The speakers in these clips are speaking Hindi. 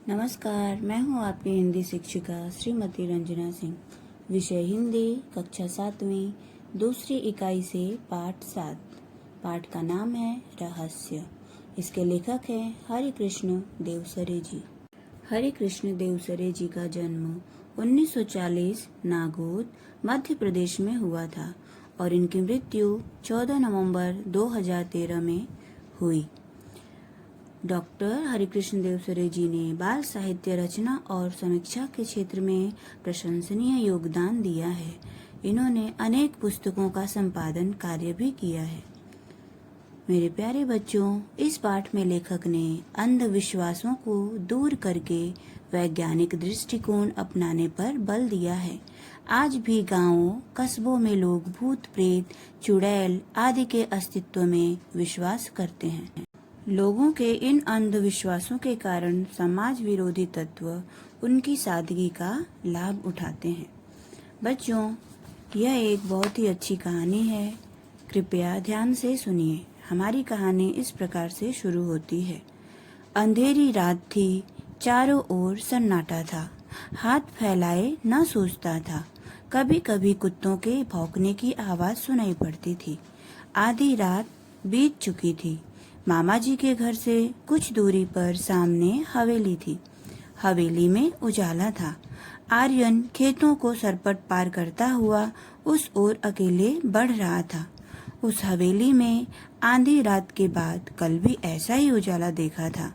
नमस्कार, मैं हूँ आपकी हिंदी शिक्षिका श्रीमती रंजना सिंह। विषय हिंदी, कक्षा 7वीं, दूसरी इकाई से पाठ 7। पाठ का नाम है रहस्य। इसके लेखक हैं हरि कृष्ण देवसरे जी। हरि कृष्ण देवसरे जी का जन्म 1940 नागौद, मध्य प्रदेश में हुआ था और इनकी मृत्यु 14 नवंबर 2013 में हुई। डॉक्टर हरिकृष्ण देवसरे जी ने बाल साहित्य रचना और समीक्षा के क्षेत्र में प्रशंसनीय योगदान दिया है। इन्होंने अनेक पुस्तकों का संपादन कार्य भी किया है। मेरे प्यारे बच्चों, इस पाठ में लेखक ने अंधविश्वासों को दूर करके वैज्ञानिक दृष्टिकोण अपनाने पर बल दिया है। आज भी गांवों, कस्बों में लोग भूत प्रेत, चुड़ैल आदि के अस्तित्व में विश्वास करते हैं। लोगों के इन अंधविश्वासों के कारण समाज विरोधी तत्व उनकी सादगी का लाभ उठाते हैं। बच्चों, यह एक बहुत ही अच्छी कहानी है। कृपया ध्यान से सुनिए। हमारी कहानी इस प्रकार से शुरू होती है। अंधेरी रात थी, चारों ओर सन्नाटा था। हाथ फैलाए न सूझता था। कभी कभी कुत्तों के भौंकने की आवाज सुनाई पड़ती थी। आधी रात बीत चुकी थी। मामा जी के घर से कुछ दूरी पर सामने हवेली थी। हवेली में उजाला था। आर्यन खेतों को सरपट पार करता हुआ उस ओर अकेले बढ़ रहा था। उस हवेली में आधी रात के बाद कल भी ऐसा ही उजाला देखा था।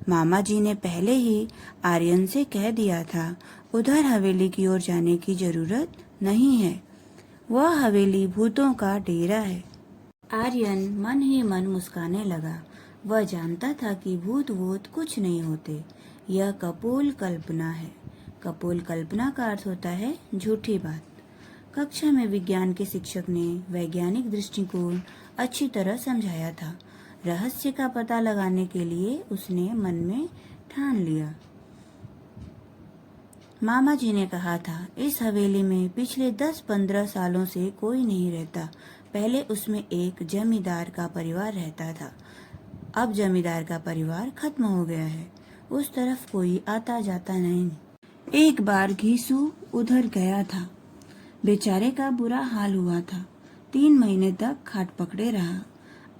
मामा जी ने पहले ही आर्यन से कह दिया था, उधर हवेली की ओर जाने की जरूरत नहीं है। वह हवेली भूतों का डेरा है। आर्यन मन ही मन मुस्काने लगा। वह जानता था कि भूत वूत कुछ नहीं होते। यह कपोल कल्पना है। कपोल कल्पना का अर्थ होता है झूठी बात। कक्षा में विज्ञान के शिक्षक ने वैज्ञानिक दृष्टिकोण अच्छी तरह समझाया था। रहस्य का पता लगाने के लिए उसने मन में ठान लिया। मामा जी ने कहा था, इस हवेली में पिछले 10-15 सालों से कोई नहीं रहता। पहले उसमें एक जमींदार का परिवार रहता था। अब जमींदार का परिवार खत्म हो गया है। उस तरफ कोई आता जाता नहीं। एक बार घीसू उधर गया था। बेचारे का बुरा हाल हुआ था। 3 महीने तक खाट पकड़े रहा।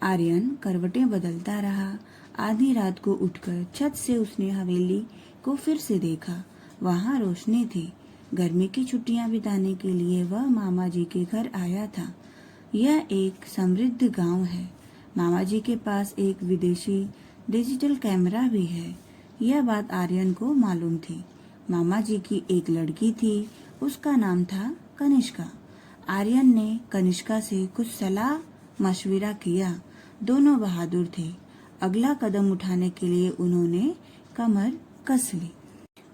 आर्यन करवटें बदलता रहा। आधी रात को उठकर छत से उसने हवेली को फिर से देखा। वहाँ रोशनी थी। गर्मी की छुट्टियां बिताने के लिए वह मामा जी के घर आया था। यह एक समृद्ध गांव है। मामा जी के पास एक विदेशी डिजिटल कैमरा भी है। यह बात आर्यन को मालूम थी। मामा जी की एक लड़की थी। उसका नाम था कनिष्का। आर्यन ने कनिष्का से कुछ सलाह मशविरा किया। दोनों बहादुर थे। अगला कदम उठाने के लिए उन्होंने कमर कस ली।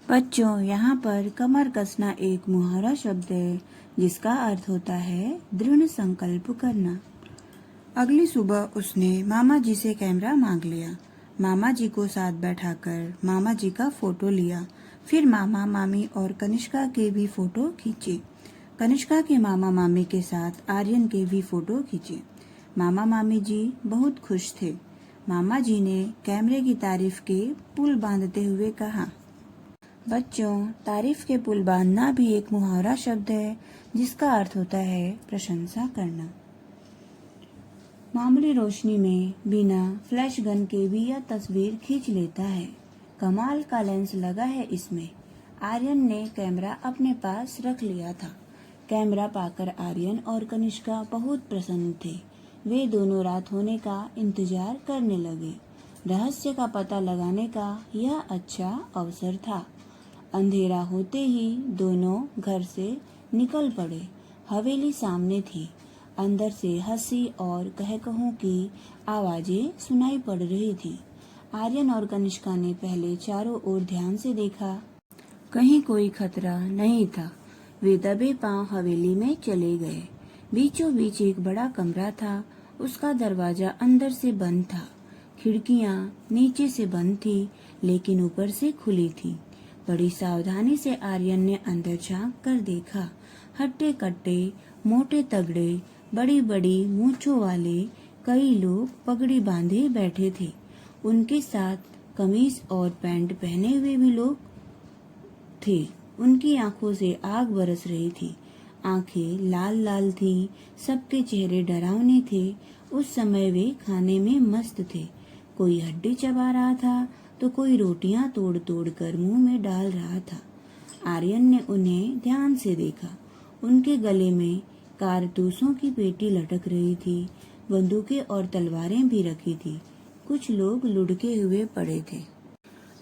बच्चों, यहाँ पर कमर कसना एक मुहावरा शब्द है जिसका अर्थ होता है दृढ़ संकल्प करना। अगली सुबह उसने मामा जी से कैमरा मांग लिया। मामा जी को साथ बैठाकर मामा जी का फोटो लिया। फिर मामा मामी और कनिष्का के भी फोटो खींचे। कनिष्का के मामा मामी के साथ आर्यन के भी फोटो खींचे। मामा मामी जी बहुत खुश थे। मामा जी ने कैमरे की तारीफ के पुल बांधते हुए कहा। बच्चों, तारीफ के पुल बांधना भी एक मुहावरा शब्द है जिसका अर्थ होता है प्रशंसा करना। मामूली रोशनी में बिना फ्लैश गन के भी यह तस्वीर खींच लेता है। कमाल का लेंस लगा है इसमें। आर्यन ने कैमरा अपने पास रख लिया था। कैमरा पाकर आर्यन और कनिष्का बहुत प्रसन्न थे। वे दोनों रात होने का इंतजार करने लगे। रहस्य का पता लगाने का यह अच्छा अवसर था। अंधेरा होते ही दोनों घर से निकल पड़े। हवेली सामने थी। अंदर से हंसी और कहकहों की आवाजें सुनाई पड़ रही थी। आर्यन और कनिष्का ने पहले चारों ओर ध्यान से देखा। कहीं कोई खतरा नहीं था। वे दबे पांव हवेली में चले गए। बीचों बीच एक बड़ा कमरा था। उसका दरवाजा अंदर से बंद था। खिड़कियां नीचे से बंद थी, लेकिन ऊपर से खुली थी। बड़ी सावधानी से आर्यन ने अंदर झांक कर देखा। हट्टे कट्टे, मोटे तगड़े, बड़ी बड़ी मूंछों वाले कई लोग पगड़ी बांधे बैठे थे। उनके साथ कमीज और पैंट पहने हुए भी लोग थे। उनकी आंखों से आग बरस रही थी। आंखें लाल लाल थी। सबके चेहरे डरावने थे। उस समय वे खाने में मस्त थे। कोई हड्डी चबा रहा था तो कोई रोटियां तोड़ तोड़ कर मुंह में डाल रहा था। आर्यन ने उन्हें ध्यान से देखा। उनके गले में कारतूसों की पेटी लटक रही थी। बंदूकें और तलवारें भी रखी थी। कुछ लोग लुढ़के हुए पड़े थे।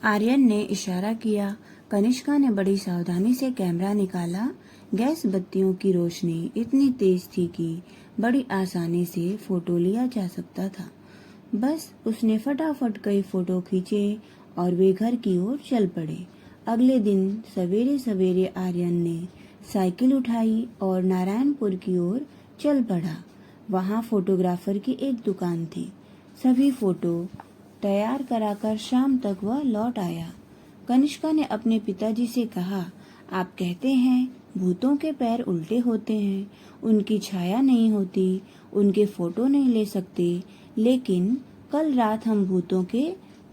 आर्यन ने इशारा किया। कनिष्का ने बड़ी सावधानी से कैमरा निकाला। गैस बत्तियों की रोशनी इतनी तेज थी कि बड़ी आसानी से फोटो लिया जा सकता था। बस उसने फटाफट कई फोटो खींचे और वे घर की ओर चल पड़े। अगले दिन सवेरे सवेरे आर्यन ने साइकिल उठाई और नारायणपुर की ओर चल पड़ा। वहाँ फोटोग्राफर की एक दुकान थी। सभी फोटो तैयार कराकर शाम तक वह लौट आया। कनिष्का ने अपने पिताजी से कहा, आप कहते हैं भूतों के पैर उल्टे होते हैं, उनकी छाया नहीं होती, उनके फोटो नहीं ले सकते, लेकिन कल रात हम भूतों के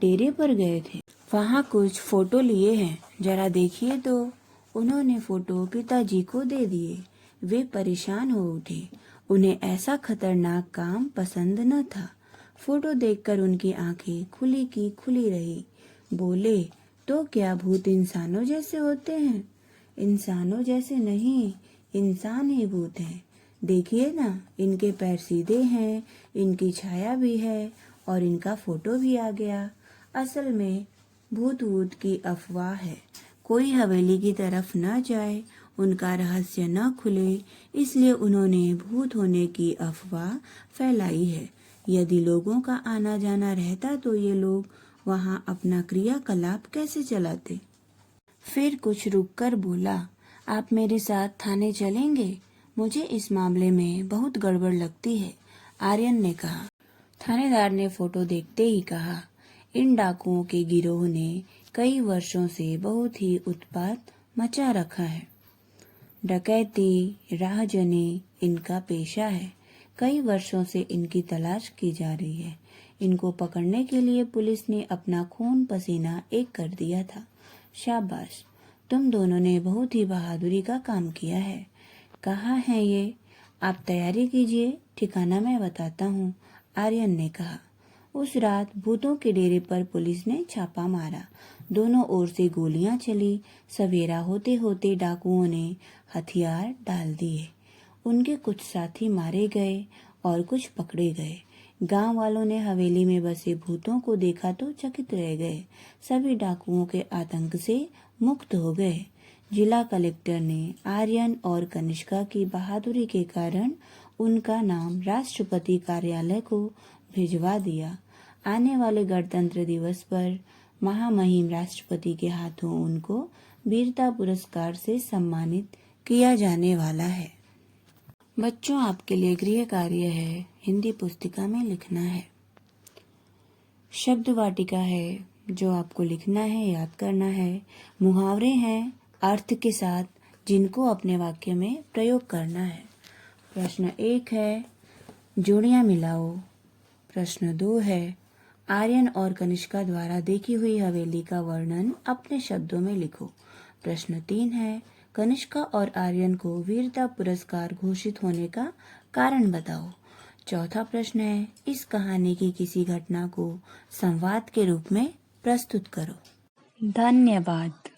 डेरे पर गए थे। वहाँ कुछ फोटो लिए हैं, जरा देखिए तो। उन्होंने फोटो पिताजी को दे दिए। वे परेशान हो उठे। उन्हें ऐसा खतरनाक काम पसंद न था। फोटो देखकर उनकी आंखें खुली की खुली रही। बोले, तो क्या भूत इंसानों जैसे होते हैं? इंसानों जैसे नहीं, इंसान ही भूत हैं। देखिए ना, इनके पैर सीधे हैं, इनकी छाया भी है और इनका फोटो भी आ गया। असल में भूत वूत की अफवाह है। कोई हवेली की तरफ न जाए, उनका रहस्य न खुले, इसलिए उन्होंने भूत होने की अफवाह फैलाई है। यदि लोगों का आना जाना रहता तो ये लोग वहाँ अपना क्रियाकलाप कैसे चलाते? फिर कुछ रुककर बोला, आप मेरे साथ थाने चलेंगे? मुझे इस मामले में बहुत गड़बड़ लगती है, आर्यन ने कहा। थानेदार ने फोटो देखते ही कहा, इन डाकुओं के गिरोह ने कई वर्षों से बहुत ही उत्पात मचा रखा है। डकैती, राहजनी इनका पेशा है। कई वर्षों से इनकी तलाश की जा रही है। इनको पकड़ने के लिए पुलिस ने अपना खून पसीना एक कर दिया था। शाबाश, तुम दोनों ने बहुत ही बहादुरी का काम किया है। कहाँ है ये? आप तैयारी कीजिए, ठिकाना मैं बताता हूँ, आर्यन ने कहा। उस रात भूतों के डेरे पर पुलिस ने छापा मारा। दोनों ओर से गोलियां चली। सवेरा होते होते डाकुओं ने हथियार डाल दिए। उनके कुछ साथी मारे गए और कुछ पकड़े गए। गांव वालों ने हवेली में बसे भूतों को देखा तो चकित रह गए। सभी डाकुओं के आतंक से मुक्त हो गए। जिला कलेक्टर ने आर्यन और कनिष्का की बहादुरी के कारण उनका नाम राष्ट्रपति कार्यालय को भिजवा दिया। आने वाले गणतंत्र दिवस पर महामहिम राष्ट्रपति के हाथों उनको वीरता पुरस्कार से सम्मानित किया जाने वाला है। बच्चों, आपके लिए गृह कार्य है, हिंदी पुस्तिका में लिखना है। शब्द वाटिका है जो आपको लिखना है, याद करना है। मुहावरे हैं अर्थ के साथ, जिनको अपने वाक्य में प्रयोग करना है। प्रश्न 1 है, जोड़ियां मिलाओ। प्रश्न 2 है, आर्यन और कनिष्का द्वारा देखी हुई हवेली का वर्णन अपने शब्दों में लिखो। प्रश्न 3 है, कनिष्का और आर्यन को वीरता पुरस्कार घोषित होने का कारण बताओ। चौथा प्रश्न है, इस कहानी की किसी घटना को संवाद के रूप में प्रस्तुत करो। धन्यवाद।